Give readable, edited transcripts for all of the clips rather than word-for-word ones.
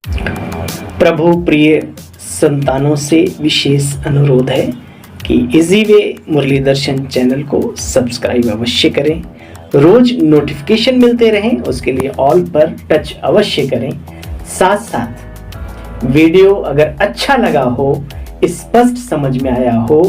प्रभु प्रिय संतानों से विशेष अनुरोध है कि इजी वे मुरली दर्शन चैनल को सब्सक्राइब अवश्य करें, रोज नोटिफिकेशन मिलते रहें उसके लिए ऑल पर टच अवश्य करें। साथ साथ वीडियो अगर अच्छा लगा हो, स्पष्ट समझ में आया हो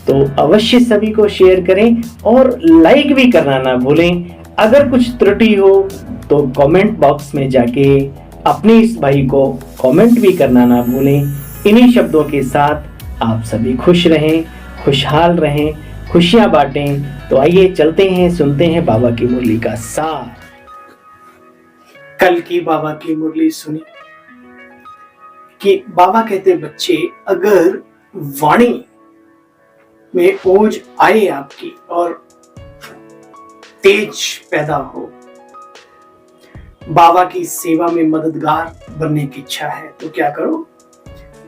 तो अवश्य सभी को शेयर करें और लाइक भी करना ना भूलें। अगर कुछ त्रुटि हो तो कमेंट बॉक्स में जाके अपने इस भाई को कमेंट भी करना ना भूलें। इन्हीं शब्दों के साथ आप सभी खुश रहें, खुशहाल रहें, खुशियां बांटें। तो आइए चलते हैं, सुनते हैं बाबा की मुरली का सार। कल की बाबा की मुरली सुनी कि बाबा कहते बच्चे, अगर वाणी में ओज आए आपकी और तेज पैदा हो, बाबा की सेवा में मददगार बनने की इच्छा है तो क्या करो?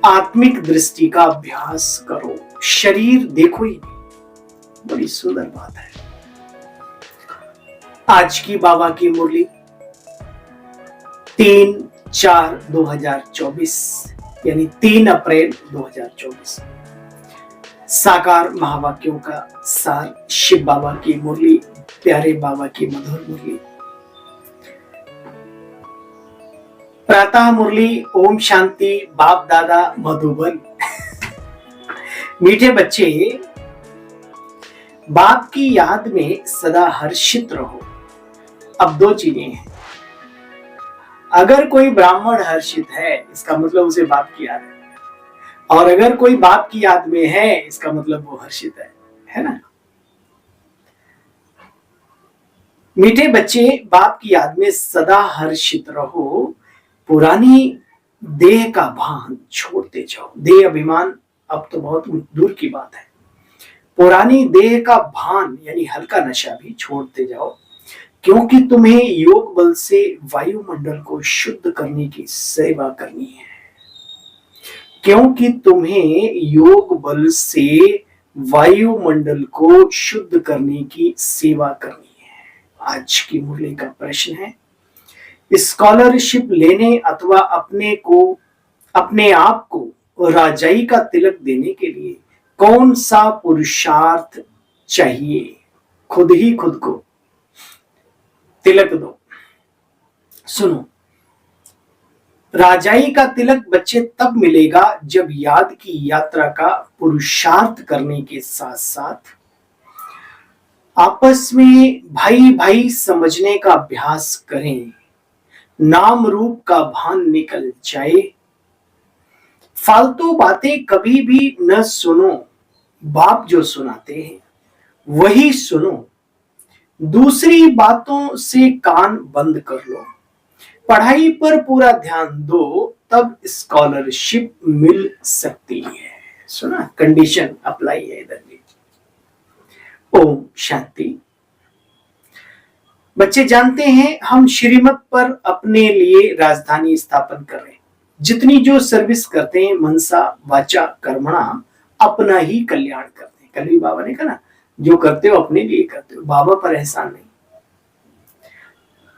आत्मिक दृष्टि का अभ्यास करो, शरीर देखो ही नहीं। बड़ी सुंदर बात है। आज की बाबा की मुरली 3/4/2024 यानी 3 अप्रैल 2024, साकार महावाक्यों का सार, शिव बाबा की मुरली, प्यारे बाबा की मधुर मुरली। प्रातः मुरली ओम शांति बाप दादा मधुबन। मीठे बच्चे, बाप की याद में सदा हर्षित रहो। अब 2 चीजें हैं। अगर कोई ब्राह्मण हर्षित है इसका मतलब उसे बाप की याद है, और अगर कोई बाप की याद में है इसका मतलब वो हर्षित है ना? मीठे बच्चे, बाप की याद में सदा हर्षित रहो। पुरानी देह का भान छोड़ते जाओ। देह अभिमान अब तो बहुत दूर की बात है। पुरानी देह का भान यानी हल्का नशा भी छोड़ते जाओ, क्योंकि तुम्हें योग बल से वायुमंडल को शुद्ध करने की सेवा करनी है। क्योंकि तुम्हें योग बल से वायुमंडल को शुद्ध करने की सेवा करनी है। आज की मुरली का प्रश्न है, स्कॉलरशिप लेने अथवा अपने आप को राजाई का तिलक देने के लिए कौन सा पुरुषार्थ चाहिए? खुद ही खुद को तिलक दो। सुनो, राजाई का तिलक बच्चे तब मिलेगा जब याद की यात्रा का पुरुषार्थ करने के साथ साथ आपस में भाई भाई समझने का अभ्यास करें, नाम रूप का भान निकल जाए। फालतू बातें कभी भी न सुनो। बाप जो सुनाते हैं वही सुनो। दूसरी बातों से कान बंद कर लो। पढ़ाई पर पूरा ध्यान दो, तब स्कॉलरशिप मिल सकती है। सुना? कंडीशन अप्लाई है इधर भी। ओम शांति। बच्चे जानते हैं हम श्रीमत पर अपने लिए राजधानी स्थापन कर रहे हैं। जितनी जो सर्विस करते हैं मनसा वाचा कर्मणा अपना ही कल्याण करते हैं। कल भी बाबा ने कहा ना, जो करते हो अपने लिए करते हो, बाबा पर एहसान नहीं।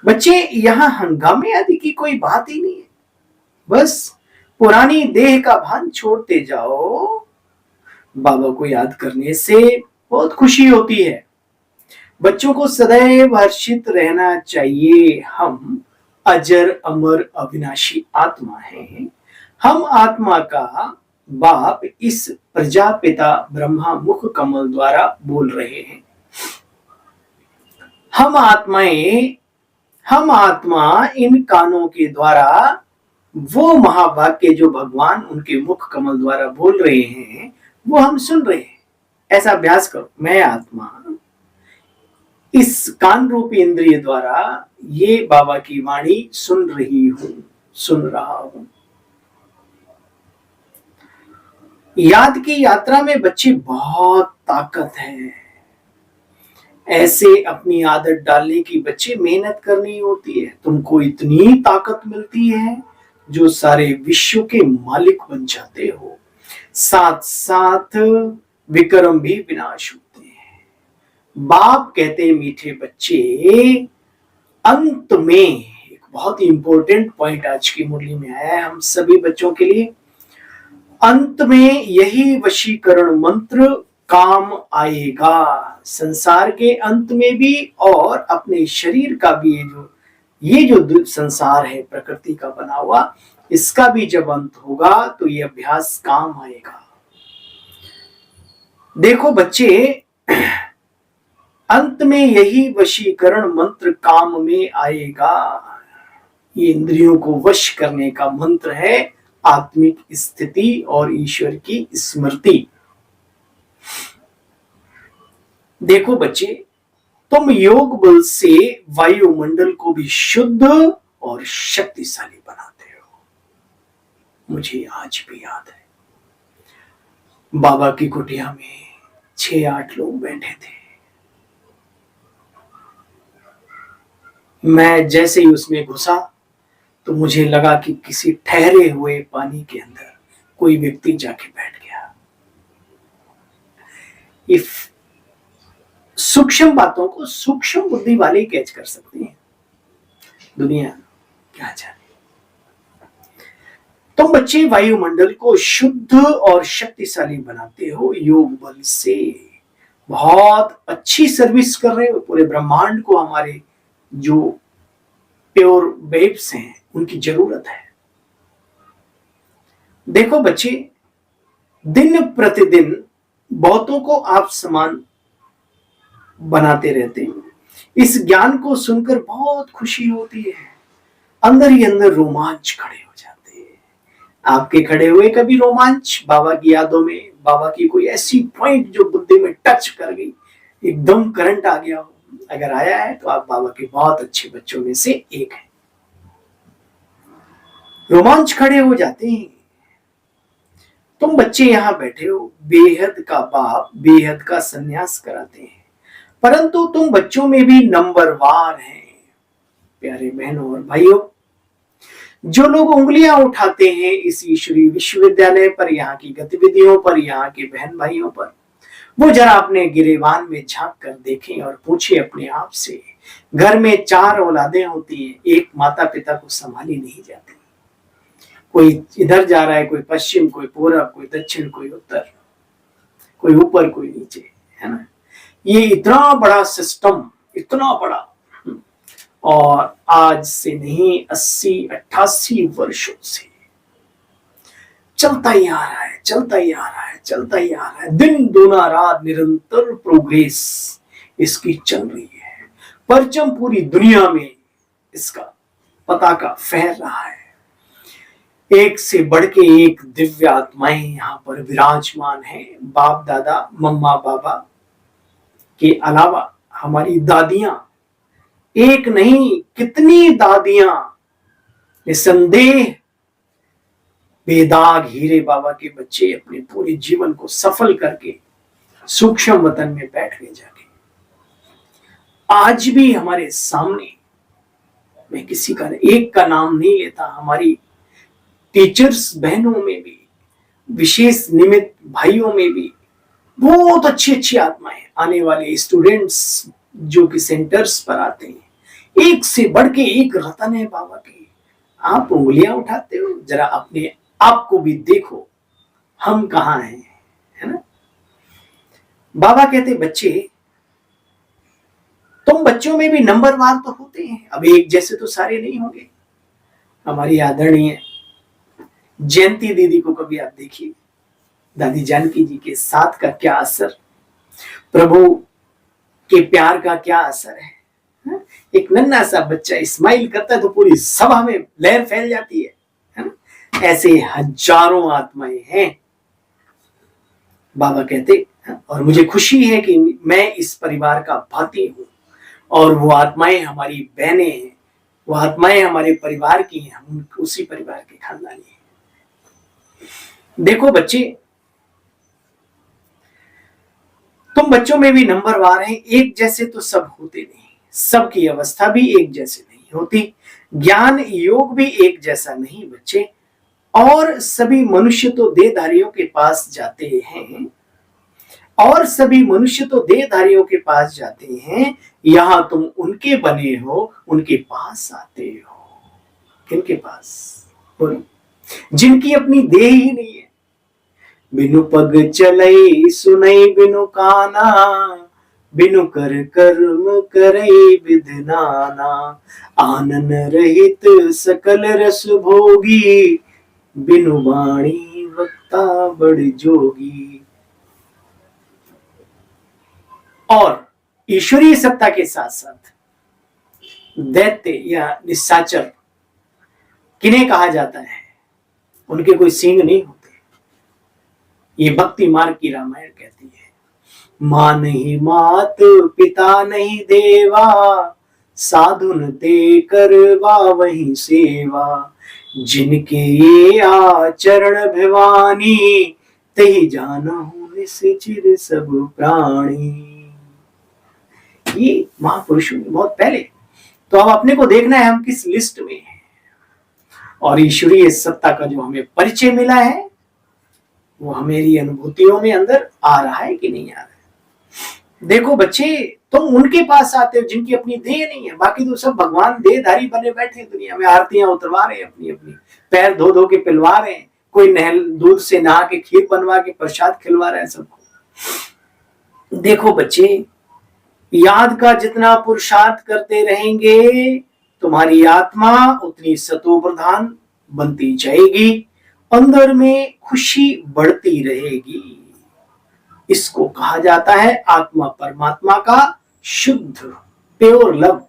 बच्चे, यहां हंगामे आदि की कोई बात ही नहीं है। बस पुरानी देह का भान छोड़ते जाओ। बाबा को याद करने से बहुत खुशी होती है। बच्चों को सदैव हर्षित रहना चाहिए। हम अजर अमर अविनाशी आत्मा हैं। हम आत्मा का बाप इस प्रजापिता ब्रह्मा मुख कमल द्वारा बोल रहे हैं। हम आत्मा इन कानों के द्वारा वो महावाक्य जो भगवान उनके मुख कमल द्वारा बोल रहे हैं वो हम सुन रहे हैं। ऐसा अभ्यास करो। मैं आत्मा इस कान रूपी इंद्रिय द्वारा ये बाबा की वाणी सुन रही हूं, सुन रहा हूं। याद की यात्रा में बच्चे बहुत ताकत है। ऐसे अपनी आदत डालने की बच्चे मेहनत करनी होती है। तुमको इतनी ताकत मिलती है जो सारे विश्व के मालिक बन जाते हो। साथ साथ विक्रम भी विनाश होते हैं। बाप कहते मीठे बच्चे, अंत में एक बहुत ही इंपॉर्टेंट पॉइंट आज की मुरली में आया है हम सभी बच्चों के लिए। अंत में यही वशीकरण मंत्र काम आएगा, संसार के अंत में भी और अपने शरीर का भी। ये जो संसार है प्रकृति का बना हुआ, इसका भी जब अंत होगा तो ये अभ्यास काम आएगा। देखो बच्चे, अंत में यही वशीकरण मंत्र काम में आएगा। ये इंद्रियों को वश करने का मंत्र है, आत्मिक स्थिति और ईश्वर की स्मृति। देखो बच्चे, तुम योग बल से वायुमंडल को भी शुद्ध और शक्तिशाली बनाते हो। मुझे आज भी याद है, बाबा की कुटिया में 6-8 लोग बैठे थे। मैं जैसे ही उसमें घुसा तो मुझे लगा कि किसी ठहरे हुए पानी के अंदर कोई व्यक्ति जाके बैठ गया। इफ सूक्ष्म बातों को सूक्ष्म बुद्धि वाले कैच कर सकते हैं, दुनिया क्या जाने। तुम बच्चे वायुमंडल को शुद्ध और शक्तिशाली बनाते हो योग बल से। बहुत अच्छी सर्विस कर रहे हो पूरे ब्रह्मांड को। हमारे जो प्योर बेब्स हैं उनकी जरूरत है। देखो बच्चे, दिन प्रतिदिन बहुतों को आप समान बनाते रहते हैं। इस ज्ञान को सुनकर बहुत खुशी होती है, अंदर ही अंदर रोमांच खड़े हो जाते हैं। आपके खड़े हुए कभी रोमांच बाबा की यादों में, बाबा की कोई ऐसी पॉइंट जो बुद्धि में टच कर गई, एकदम करंट आ गया हो? अगर आया है तो आप बाबा के बहुत अच्छे बच्चों में से एक हैं। रोमांच खड़े हो जाते हैं। तुम बच्चे यहां बैठे हो, बेहद का बाप बेहद का सन्यास कराते हैं, परंतु तुम बच्चों में भी नंबरवार हैं। प्यारे बहनों और भाइयों, जो लोग उंगलियां उठाते हैं इस ईश्वरीय विश्वविद्यालय पर, यहाँ की गतिविधियों पर, यहाँ के बहन भाइयों पर, वो जरा अपने गिरेबान में झांक कर देखें और पूछे अपने आप से। घर में 4 औलादें होती हैं, एक माता पिता को संभाली नहीं जाती। कोई इधर जा रहा है, कोई पश्चिम, कोई पूरब, कोई दक्षिण, कोई उत्तर, कोई ऊपर, कोई नीचे, है ना। ये इतना बड़ा सिस्टम, इतना बड़ा, और आज से नहीं 80-88 वर्षों से चलता ही आ रहा है, चलता ही आ रहा है, चलता ही आ रहा है। दिन दूना रात निरंतर प्रोग्रेस इसकी चल रही है। परचम पूरी दुनिया में इसका पताका फहर रहा है। एक से बढ़ के एक दिव्य आत्माएं यहाँ पर विराजमान हैं। बाप दादा मम्मा बाबा के अलावा हमारी दादियां, एक नहीं कितनी दादियां निसंदेह बेदाग हीरे बाबा के बच्चे अपने पूरे जीवन को सफल करके सूक्ष्म वतन में बैठ गए जाके। आज भी हमारे सामने, मैं किसी का एक का नाम नहीं लेता, हमारी टीचर्स बहनों में भी, विशेष निमित्त भाइयों में भी बहुत अच्छी अच्छी आत्माएं, आने वाले स्टूडेंट्स जो कि सेंटर्स पर आते हैं, एक से बढ़ के एक रतन है बाबा की। आप उंगलियां उठाते हो, जरा अपने आप को भी देखो, हम कहाँ हैं, है ना। बाबा कहते बच्चे, तुम बच्चों में भी नंबरवार तो होते हैं, अब एक जैसे तो सारे नहीं होंगे। हमारी आदरणीय जयंती दीदी को कभी आप देखिए, दादी जानकी जी के साथ का क्या असर, प्रभु के प्यार का क्या असर है। एक नन्हा सा बच्चा स्माइल करता है तो पूरी सभा में लहर फैल जाती है ना। ऐसे हजारों आत्माएं हैं। बाबा कहते, और मुझे खुशी है कि मैं इस परिवार का भाती हूं, और वो आत्माएं हमारी बहनें हैं, वो आत्माएं हमारे परिवार की हैं, हम उसी परिवार के खानदानी हैं। देखो बच्चे, तुम बच्चों में भी नंबरवार हैं। एक जैसे तो सब होते नहीं, सबकी अवस्था भी एक जैसे नहीं होती, ज्ञान योग भी एक जैसा नहीं बच्चे। और सभी मनुष्य तो देहधारियों के पास जाते हैं, और सभी मनुष्य तो देहधारियों के पास जाते हैं। यहां तुम उनके बने हो, उनके पास आते हो। किनके पास? बोलो, जिनकी अपनी देह ही नहीं है। बिनु पग चलई सुनई बिनु काना, बिनु कर कर्म करई विधि नाना। आनन रहित सकल रस भोगी, बिनु वाणी वक्ता बड़ जोगी। और ईश्वरीय सत्ता के साथ साथ दैत्य या निशाचर किन्हें कहा जाता है? उनके कोई सींग नहीं होते। ये भक्ति मार्ग की रामायण कहती है। मां नहीं मात पिता नहीं देवा, साधुन ते करवा वही सेवा। जिनके ये आचरण भिवानी, तही जानहु निश्चिर सब प्राणी। ये महापुरुषों ने बहुत पहले। तो अब अपने को देखना है हम किस लिस्ट में हैं, और ईश्वरीय सत्ता का जो हमें परिचय मिला है वो हमारी अनुभूतियों में अंदर आ रहा है कि नहीं आ रहा है। देखो बच्चे, तुम उनके पास आते हो जिनकी अपनी देह नहीं है। बाकी तो सब भगवान देहधारी बने बैठे हैं दुनिया में, आरतियां उतरवा रहे हैं, अपनी अपनी पैर धो धो के पिलवा रहे हैं। कोई नहल दूध से नहा के खीर बनवा के प्रसाद खिलवा रहे हैं सबको। देखो बच्चे, याद का जितना पुरुषार्थ करते रहेंगे, तुम्हारी आत्मा उतनी सतो प्रधान बनती जाएगी, अंदर में खुशी बढ़ती रहेगी। इसको कहा जाता है आत्मा परमात्मा का शुद्ध प्योर लव।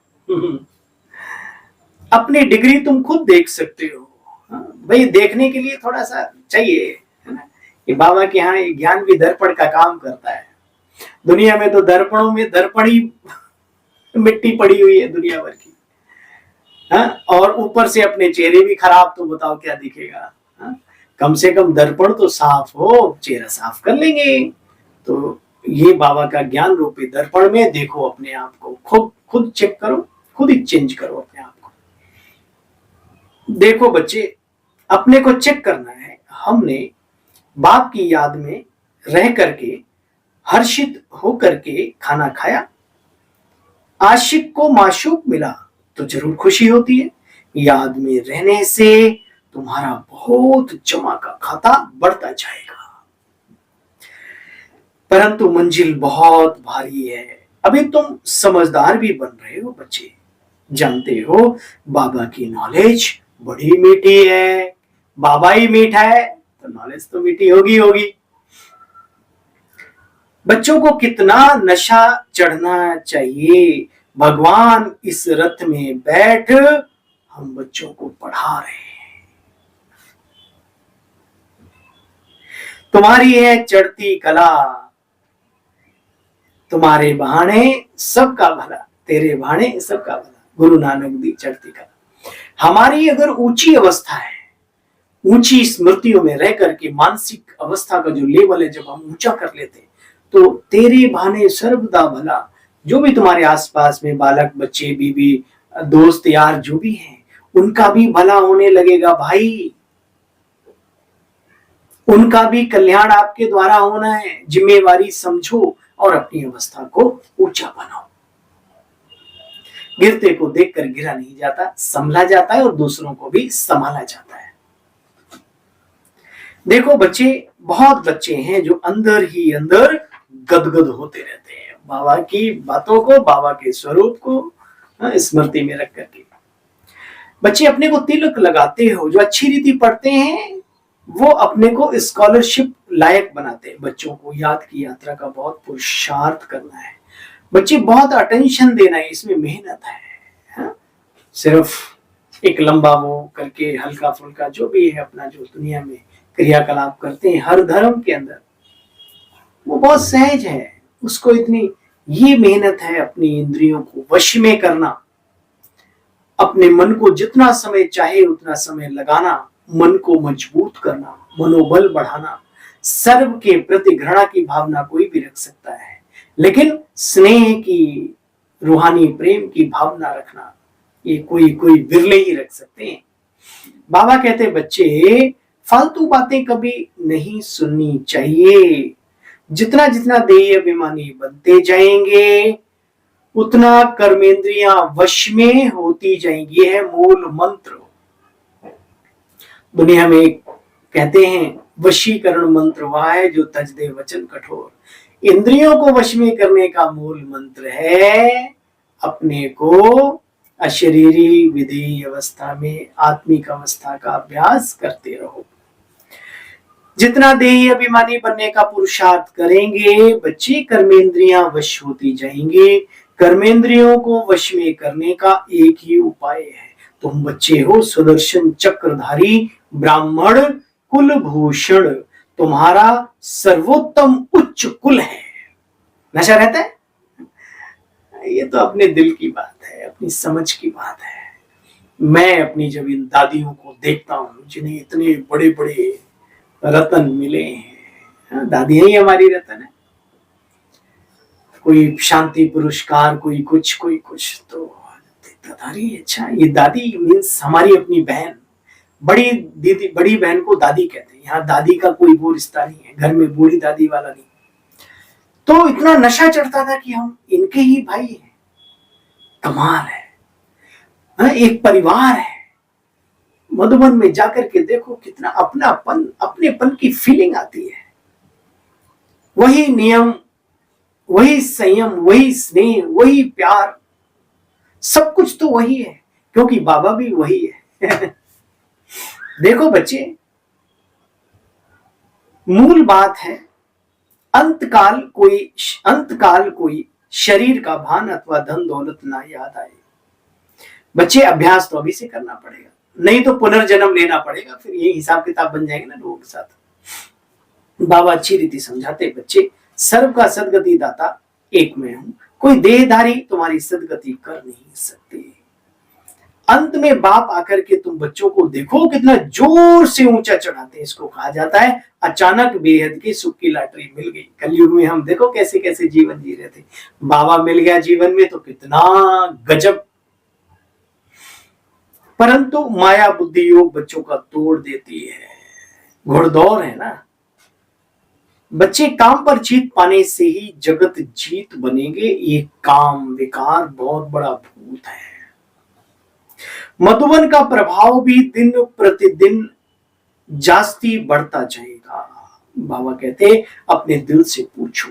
अपनी डिग्री तुम खुद देख सकते हो। भाई देखने के लिए थोड़ा सा चाहिए, है ना? कि बाबा के यहाँ ज्ञान भी दर्पण का काम करता है। दुनिया में तो दर्पणों में दर्पण ही मिट्टी पड़ी हुई है दुनिया भर की। और ऊपर से अपने चेहरे भी खराब, तो बताओ क्या दिखेगा? कम से कम दर्पण तो साफ हो, चेहरा साफ कर लेंगे। तो ये बाबा का ज्ञान रूपी दर्पण में देखो अपने आप को, खुद चेक करो, खुद ही चेंज करो अपने आप को। देखो बच्चे, अपने को चेक करना है। हमने बाप की याद में रह करके, हर्षित होकर के खाना खाया, आशिक को माशूक मिला तो जरूर खुशी होती है। याद में रहने से तुम्हारा बहुत जमा का खाता बढ़ता जाएगा। परंतु मंजिल बहुत भारी है। अभी तुम समझदार भी बन रहे हो बच्चे। जानते हो बाबा की नॉलेज बड़ी मीठी है। बाबा ही मीठा है तो नॉलेज तो मीठी होगी होगी। बच्चों को कितना नशा चढ़ना चाहिए। भगवान इस रथ में बैठ हम बच्चों को पढ़ा रहे हैं। तुम्हारी है चढ़ती कला, तुम्हारे बहाने सबका भला, तेरे बहाने सबका भला। गुरु नानक दी चढ़ती कला। हमारी अगर ऊंची अवस्था है, ऊंची स्मृतियों में रह करके मानसिक अवस्था का जो लेवल है जब हम ऊंचा कर लेते, तो तेरे बहाने सर्वदा भला। जो भी तुम्हारे आसपास में बालक, बच्चे, बीबी, दोस्त, यार जो भी हैं, उनका भी भला होने लगेगा भाई। उनका भी कल्याण आपके द्वारा होना है। जिम्मेवारी समझो और अपनी अवस्था को ऊंचा बनाओ। गिरते को देखकर गिरा नहीं जाता, संभला जाता है और दूसरों को भी संभाला जाता है। देखो बच्चे, बहुत बच्चे हैं जो अंदर ही अंदर गदगद होते रहते हैं बाबा की बातों को, बाबा के स्वरूप को स्मृति में रख करके। बच्चे अपने को तिलक लगाते हो, जो अच्छी रीति पढ़ते हैं वो अपने को स्कॉलरशिप लायक बनाते हैं। बच्चों को याद की यात्रा का बहुत पुरुषार्थ करना है। बच्चे बहुत अटेंशन देना है, इसमें मेहनत है। सिर्फ एक लंबा वो करके हल्का फुल्का जो भी है अपना जो दुनिया में क्रियाकलाप करते हैं हर धर्म के अंदर, वो बहुत सहज है। उसको इतनी ये मेहनत है अपनी इंद्रियों को वश में करना, अपने मन को जितना समय चाहे उतना समय लगाना, मन को मजबूत करना, मनोबल बढ़ाना। सर्व के प्रति घृणा की भावना कोई भी रख सकता है, लेकिन स्नेह की, रूहानी प्रेम की भावना रखना ये कोई बिरले ही रख सकते हैं। बाबा कहते बच्चे, फालतू बातें कभी नहीं सुननी चाहिए। जितना जितना देह अभिमानी बनते जाएंगे उतना कर्मेंद्रियां वश में होती जाएंगी। है मूल मंत्र। दुनिया में एक कहते हैं वशीकरण मंत्र वह है जो तज दे वचन कठोर। इंद्रियों को वश में करने का मूल मंत्र है अपने को अशरीरी विधेय अवस्था में आत्मिक अवस्था का अभ्यास करते रहो। जितना देही अभिमानी बनने का पुरुषार्थ करेंगे बच्चे कर्मेंद्रियां वश होती जाएंगे। कर्मेंद्रियों को वश में करने का एक ही उपाय है, तुम बच्चे हो सुदर्शन चक्रधारी ब्राह्मण कुलभूषण, तुम्हारा सर्वोत्तम उच्च कुल है। नशा रहता है, ये तो अपने दिल की बात है, अपनी समझ की बात है। मैं अपनी जब इन दादियों को देखता हूं जिन्हें इतने बड़े बड़े रतन मिले हैं, दादियां ही हमारी रतन है, कोई शांति पुरस्कार, कोई कुछ कोई कुछ, तो दादी अच्छा, ये दादी मीन्स हमारी अपनी बहन, बड़ी दीदी, बड़ी बहन को दादी कहते हैं। यहाँ दादी का कोई वो रिश्ता नहीं है, घर में बूढ़ी दादी वाला नहीं। तो इतना नशा चढ़ता था कि हम इनके ही भाई हैं, कमाल है, एक परिवार है। मधुबन में जाकर के देखो कितना अपनापन, अपनेपन की फीलिंग आती है। वही नियम, वही संयम, वही स्नेह, वही प्यार, सब कुछ तो वही है, क्योंकि बाबा भी वही है। देखो बच्चे, मूल बात है अंतकाल कोई शरीर का भान अथवा धन दौलत ना याद आए। बच्चे अभ्यास तो अभी से करना पड़ेगा, नहीं तो पुनर्जन्म लेना पड़ेगा, फिर ये हिसाब किताब बन जाएगा ना लोगों के साथ। बाबा अच्छी रीति समझाते, बच्चे सर्व का सदगति दाता एक में हूं, कोई देहधारी तुम्हारी सदगति कर नहीं सकती। अंत में बाप आकर के तुम बच्चों को देखो कितना जोर से ऊंचा चढ़ाते हैं। इसको कहा जाता है अचानक बेहद की सुख की लॉटरी मिल गई। कलयुग में हम देखो कैसे कैसे जीवन जी रहे थे, बाबा मिल गया जीवन में तो कितना गजब। परंतु माया बुद्धि योग बच्चों का तोड़ देती है, घोड़दौड़ है ना। बच्चे काम पर जीत पाने से ही जगत जीत बनेंगे, ये काम विकार बहुत बड़ा भूत है। मधुबन का प्रभाव भी दिन प्रतिदिन जास्ती बढ़ता जाएगा। बाबा कहते अपने दिल से पूछो,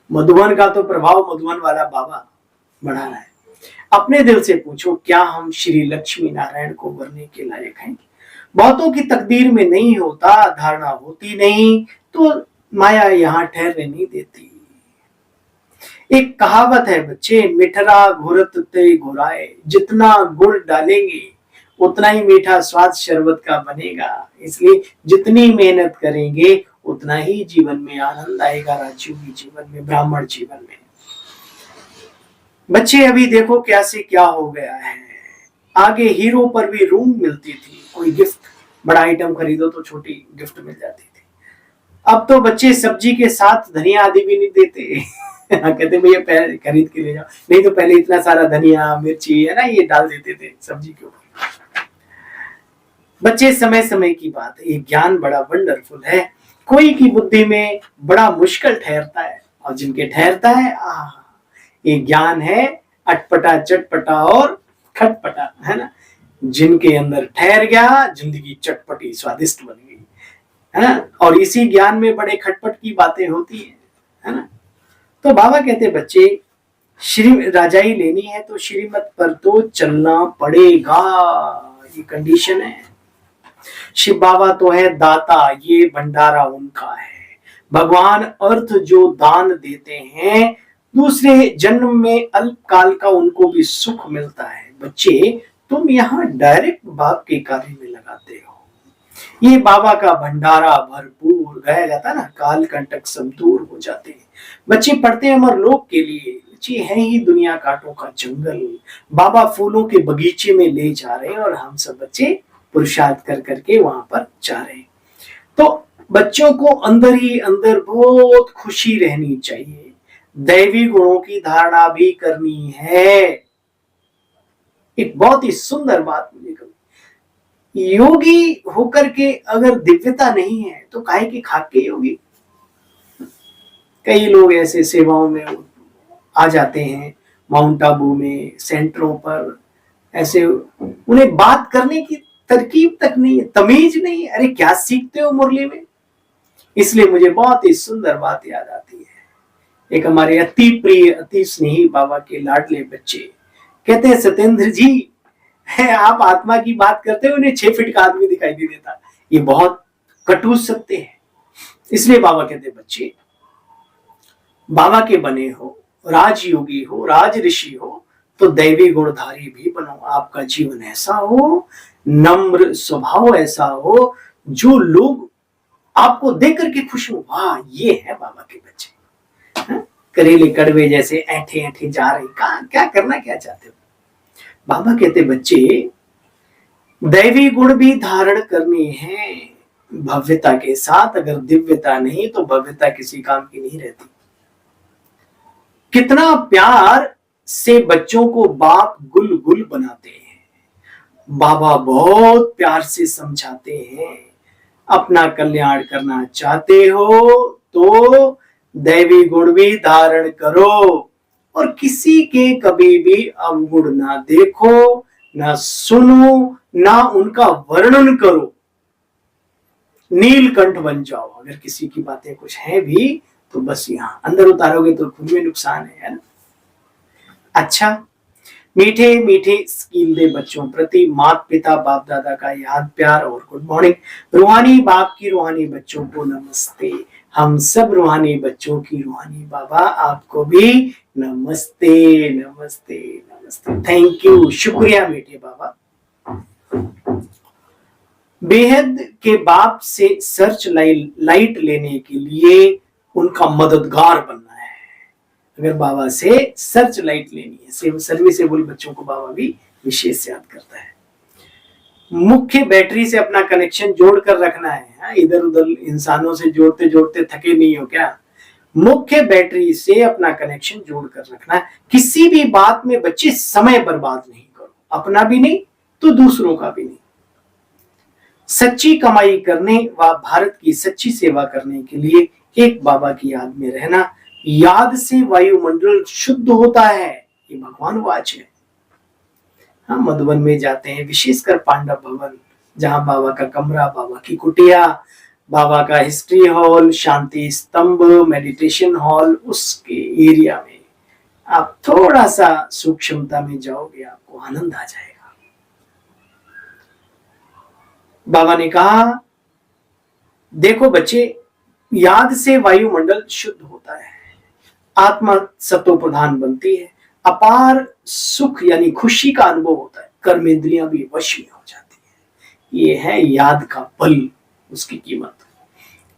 मधुबन का तो प्रभाव मधुबन वाला बाबा बढ़ा रहा है। अपने दिल से पूछो, क्या हम श्री लक्ष्मी नारायण को वरने के लायक हैं? बहुतों की तकदीर में नहीं होता, धारणा होती नहीं, तो माया यहाँ ठहरने नहीं देती। एक कहावत है बच्चे, मिठरा घुरत ते घुराए, जितना गुड़ डालेंगे उतना ही मीठा स्वाद शरबत का बनेगा। इसलिए जितनी मेहनत करेंगे उतना ही जीवन में आनंद आएगा, राजयोगी जीवन में, ब्राह्मण जीवन में। बच्चे अभी देखो क्या से क्या हो गया है। आगे हीरो पर भी रूम मिलती थी, कोई गिफ्ट बड़ा आइटम खरीदो तो छोटी गिफ्ट मिल जाती थी। अब तो बच्चे सब्जी के साथ धनिया आदि भी नहीं देते। कहते भैया पहले खरीद के ले जाओ, नहीं तो पहले इतना सारा धनिया मिर्ची है ना ये डाल देते थे सब्जी के ऊपर। बच्चे समय समय की बात है, ये ज्ञान बड़ा वंडरफुल है। कोई की बुद्धि में बड़ा मुश्किल ठहरता है, और जिनके ठहरता है ये ज्ञान है अटपटा चटपटा और खटपटा, है ना। जिनके अंदर ठहर गया जिंदगी चटपटी स्वादिष्ट बन गई, है ना। और इसी ज्ञान में बड़े खटपट की बातें होती है ना। तो बाबा कहते बच्चे श्री राजाई लेनी है तो श्रीमत पर तो चलना पड़ेगा, ये कंडीशन है। शिव बाबा तो है दाता, ये भंडारा उनका है। भगवान अर्थ जो दान देते हैं, दूसरे जन्म में अल्पकाल का उनको भी सुख मिलता है। बच्चे तुम यहाँ डायरेक्ट बाप के कार्य में लगाते हो, ये बाबा का भंडारा भरपूर गाया जाता है ना, काल कंटक सब दूर हो जाते हैं। बच्चे पढ़ते हैं अमर लोक के लिए, बच्चे है ही दुनिया कांटों का जंगल, बाबा फूलों के बगीचे में ले जा रहे हैं और हम सब बच्चे पुरुषार्थ कर करके वहां पर जा रहे हैं। तो बच्चों को अंदर ही अंदर बहुत खुशी रहनी चाहिए, दैवी गुणों की धारणा भी करनी है। एक बहुत ही सुंदर बात मुझे कभी, योगी होकर के अगर दिव्यता नहीं है तो काहे के खाक के योगी। कई लोग ऐसे सेवाओं में आ जाते हैं, माउंट आबू में सेंटरों पर, ऐसे उन्हें बात करने की तरकीब तक नहीं है, तमीज नहीं है। अरे क्या सीखते हो मुरली में? इसलिए मुझे बहुत ही सुंदर बात याद आती है। एक हमारे अति प्रिय अति स्नेही बाबा के लाडले बच्चे कहते हैं, सत्येंद्र जी आप आत्मा की बात करते हो, उन्हें 6 फीट का आदमी दिखाई नहीं देता। ये बहुत कटु सत्य है। इसलिए बाबा कहते हैं, बच्चे बाबा के बने हो, राजयोगी हो, राज ऋषि हो, तो दैवी गुणधारी भी बनो। आपका जीवन ऐसा हो, नम्र स्वभाव ऐसा हो, जो लोग आपको देख करके खुश हो, वाह ये है बाबा के बच्चे। करेले कड़वे जैसे ऐठे ऐठे जा रहे, क्या करना क्या चाहते हो? बाबा कहते, बच्चे दैवी गुण भी धारण करने हैं भव्यता के साथ। अगर दिव्यता नहीं तो भव्यता किसी काम की नहीं रहती। कितना प्यार से बच्चों को बाप गुल गुल बनाते हैं। बाबा बहुत प्यार से समझाते हैं, अपना कल्याण करना चाहते हो तो दैवी गुण भी धारण करो और किसी के कभी भी अवगुण ना देखो, ना सुनो, ना उनका वर्णन करो। नीलकंठ बन जाओ। अगर किसी की बातें कुछ है भी तो बस यहाँ अंदर उतारोगे तो खुद में नुकसान है ना। अच्छा, मीठे मीठे स्कील दे बच्चों प्रति माता पिता बाप दादा का याद प्यार और गुड मॉर्निंग। रूहानी बाप की रूहानी बच्चों को नमस्ते। हम सब रूहानी बच्चों की रूहानी बाबा आपको भी नमस्ते नमस्ते नमस्ते। थैंक यू, शुक्रिया मीठे बाबा। बेहद के बाप से सर्च लाइट लेने के लिए उनका मददगार बनना है। अगर बाबा से सर्च लाइट लेनी है, सर्विसेबल बच्चों को बाबा भी विशेष याद करता है। मुख्य बैटरी से अपना कनेक्शन जोड़कर रखना है। इधर उधर इंसानों से जोड़ते जोड़ते थके नहीं हो क्या? मुख्य बैटरी से अपना कनेक्शन जोड़कर रखना है। किसी भी बात में बच्चे समय बर्बाद नहीं करो, अपना भी नहीं तो दूसरों का भी नहीं। सच्ची कमाई करने व भारत की सच्ची सेवा करने के लिए एक बाबा की याद में रहना। याद से वायुमंडल शुद्ध होता है, ये भगवान वाच है। हम मधुबन में जाते हैं, विशेषकर पांडव भवन, जहां बाबा का कमरा, बाबा की कुटिया, बाबा का हिस्ट्री हॉल, शांति स्तंभ, मेडिटेशन हॉल, उसके एरिया में आप थोड़ा सा सूक्ष्मता में जाओगे, आपको आनंद आ जाएगा। बाबा ने कहा, देखो बच्चे, याद से वायुमंडल शुद्ध होता है, आत्मा सत्व प्रधान बनती है, अपार सुख यानी खुशी का अनुभव होता है, कर्मेंद्रियां भी वश में हो जाती है। ये है याद का बल, उसकी कीमत।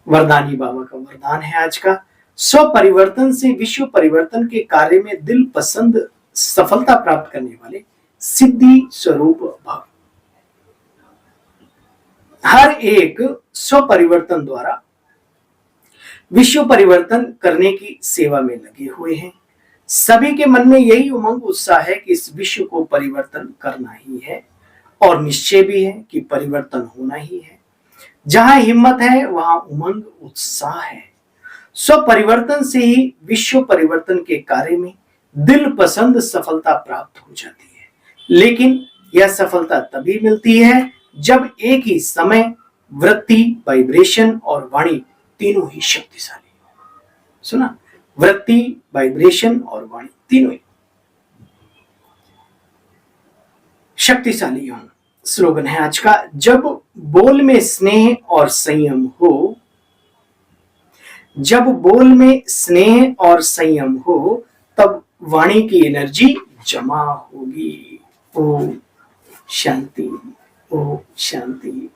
वरदानी बाबा का वरदान है आज का, स्व परिवर्तन से विश्व परिवर्तन के कार्य में दिल पसंद सफलता प्राप्त करने वाले सिद्धि स्वरूप भव। हर एक स्व परिवर्तन द्वारा विश्व परिवर्तन करने की सेवा में लगे हुए हैं। सभी के मन में यही उमंग उत्साह है कि इस विश्व को परिवर्तन करना ही है और निश्चय भी है कि परिवर्तन होना ही है। जहां हिम्मत है वहां उमंग उत्साह है। स्व परिवर्तन से ही विश्व परिवर्तन के कार्य में दिल पसंद सफलता प्राप्त हो जाती है। लेकिन यह सफलता तभी मिलती है जब एक ही समय वृत्ति, वाइब्रेशन और वाणी तीनों ही शक्तिशाली हो। सुना, वृत्ति, वाइब्रेशन और वाणी तीनों ही शक्तिशाली हो। स्लोगन है आज का, जब बोल में स्नेह और संयम हो, जब बोल में स्नेह और संयम हो तब वाणी की एनर्जी जमा होगी। ओम शांति, ओम शांति।